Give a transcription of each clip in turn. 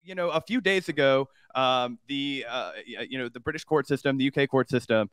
a few days ago, the British court system, the UK court system,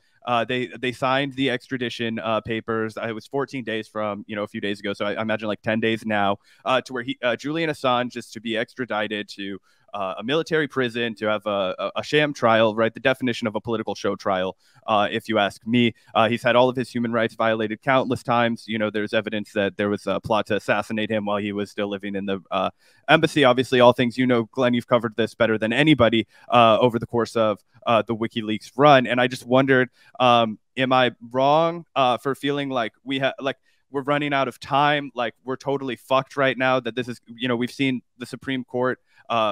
they signed the extradition papers. It was 14 days from a few days ago, so I imagine like 10 days now, to where Julian Assange is to be extradited to a military prison to have a sham trial, right? The definition of a political show trial, if you ask me. He's had all of his human rights violated countless times. There's evidence that there was a plot to assassinate him while he was still living in the embassy. Obviously, all things Glenn, you've covered this better than anybody over the course of the WikiLeaks run. And I just wondered, am I wrong for feeling like we're running out of time, like we're totally fucked right now, that this is, we've seen the Supreme Court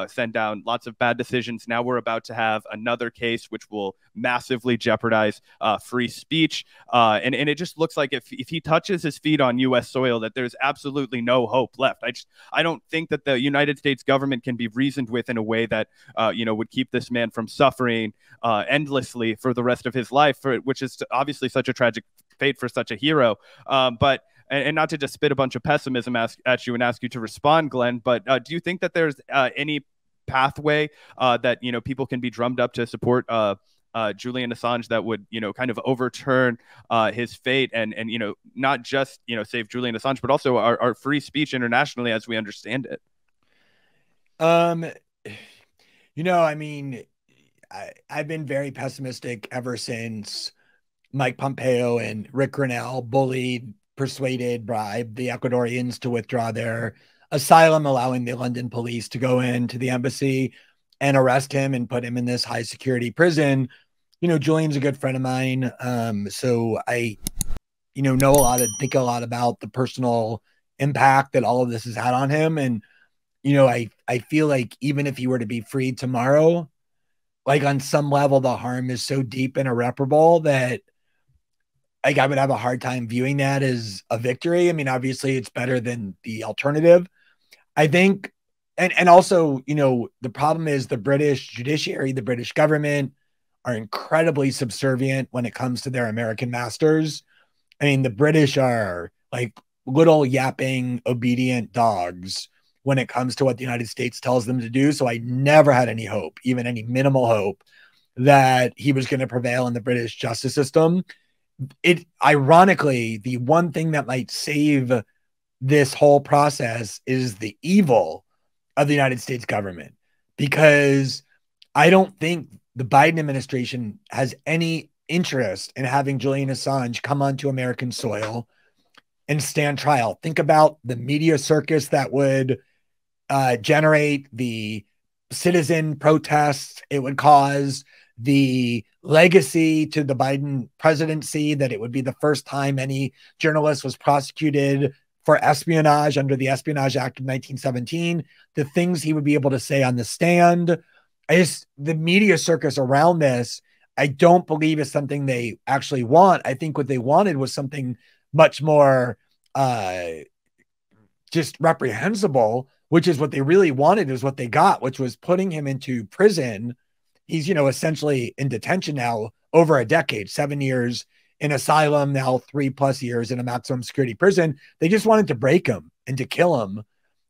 send down lots of bad decisions. Now we're about to have another case which will massively jeopardize free speech. And it just looks like if he touches his feet on U.S. soil, that there's absolutely no hope left. I don't think that the United States government can be reasoned with in a way that, would keep this man from suffering endlessly for the rest of his life, which is obviously such a tragic fate for such a hero. But and not to just spit a bunch of pessimism at you and ask you to respond, Glenn, but do you think that there's any pathway that people can be drummed up to support Julian Assange that would kind of overturn his fate and not just save Julian Assange, but also our free speech internationally as we understand it? I mean, I've been very pessimistic ever since Mike Pompeo and Rick Grinnell persuaded, bribed the Ecuadorians to withdraw their asylum, allowing the London police to go into the embassy and arrest him and put him in this high security prison. Julian's a good friend of mine. So I, think a lot about the personal impact that all of this has had on him. And, I feel like even if he were to be freed tomorrow, like on some level, the harm is so deep and irreparable that I would have a hard time viewing that as a victory. I mean, obviously it's better than the alternative, I think. And also, the problem is the British judiciary, the British government are incredibly subservient when it comes to their American masters. I mean, the British are like little yapping, obedient dogs when it comes to what the United States tells them to do. So I never had any hope, even any minimal hope, that he was going to prevail in the British justice system. Ironically, the one thing that might save this whole process is the evil of the United States government, because I don't think the Biden administration has any interest in having Julian Assange come onto American soil and stand trial. Think about the media circus that would generate, the citizen protests it would cause, the legacy to the Biden presidency, that it would be the first time any journalist was prosecuted for espionage under the Espionage Act of 1917, the things he would be able to say on the stand. The media circus around this, I don't believe is something they actually want. I think what they wanted was something much more just reprehensible, which is what they really wanted, is what they got, which was putting him into prison. He's, essentially in detention now over a decade, 7 years in asylum, now 3+ years in a maximum security prison. They just wanted to break him and to kill him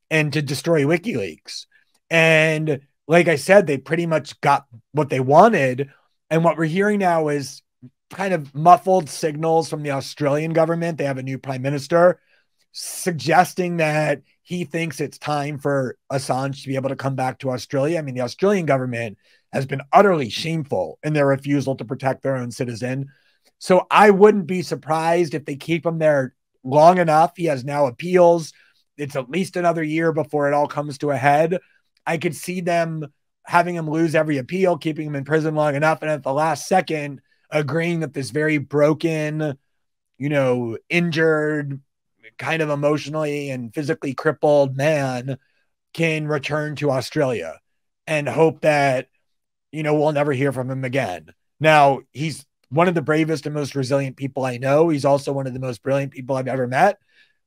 and to destroy WikiLeaks. And like I said, they pretty much got what they wanted. And what we're hearing now is kind of muffled signals from the Australian government. They have a new prime minister suggesting that he thinks it's time for Assange to be able to come back to Australia. I mean, the Australian government has been utterly shameful in their refusal to protect their own citizen. So I wouldn't be surprised if they keep him there long enough. He has now appeals. It's at least another year before it all comes to a head. I could see them having him lose every appeal, keeping him in prison long enough, and at the last second agreeing that this very broken, injured, kind of emotionally and physically crippled man can return to Australia, and hope that, we'll never hear from him again. Now, he's one of the bravest and most resilient people I know. He's also one of the most brilliant people I've ever met.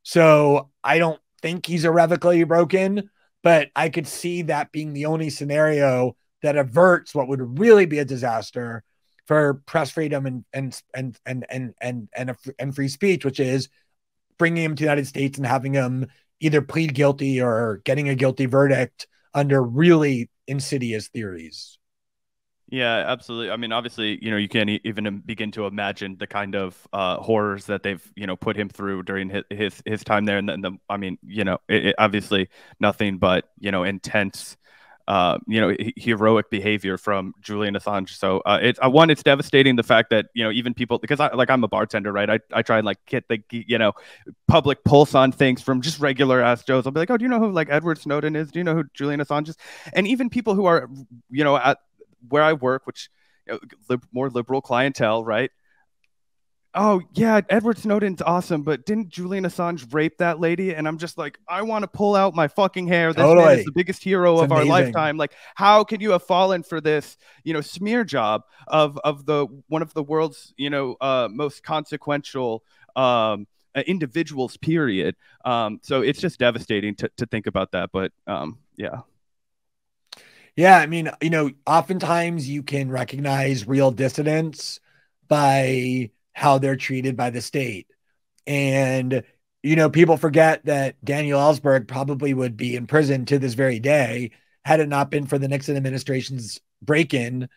So I don't think he's irrevocably broken, but I could see that being the only scenario that averts what would really be a disaster for press freedom and free speech, which is bringing him to the United States and having him either plead guilty or getting a guilty verdict under really insidious theories. Yeah, absolutely. I mean, obviously, you can't even begin to imagine the kind of horrors that they've, put him through during his time there. And I mean, obviously nothing but, intense, heroic behavior from Julian Assange. So it's devastating the fact that, even people, because I'm a bartender, right? I try and like get the, public pulse on things from just regular ass Joes. I'll be like, oh, do you know who like Edward Snowden is? Do you know who Julian Assange is? And even people who are, at where I work, which more liberal clientele, right? Oh yeah, Edward Snowden's awesome, but didn't Julian Assange rape that lady? And I'm just like, I want to pull out my fucking hair. This man is the biggest hero of our lifetime. Like, how could you have fallen for this, smear job of the one of the world's, most consequential individuals, period. So it's just devastating to think about that. But yeah. Yeah, I mean, oftentimes you can recognize real dissidents by how they're treated by the state. And, people forget that Daniel Ellsberg probably would be in prison to this very day had it not been for the Nixon administration's break-in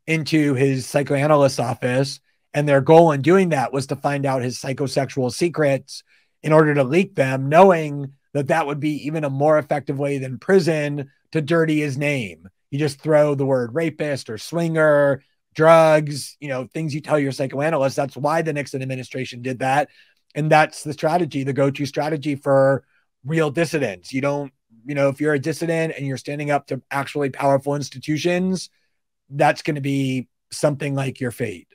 into his psychoanalyst office. And their goal in doing that was to find out his psychosexual secrets in order to leak them, knowing that that would be even a more effective way than prison to dirty his name. You just throw the word rapist or swinger, drugs, things you tell your psychoanalyst. That's why the Nixon administration did that. And that's the strategy, the go-to strategy for real dissidents. You don't, if you're a dissident and you're standing up to actually powerful institutions, that's going to be something like your fate.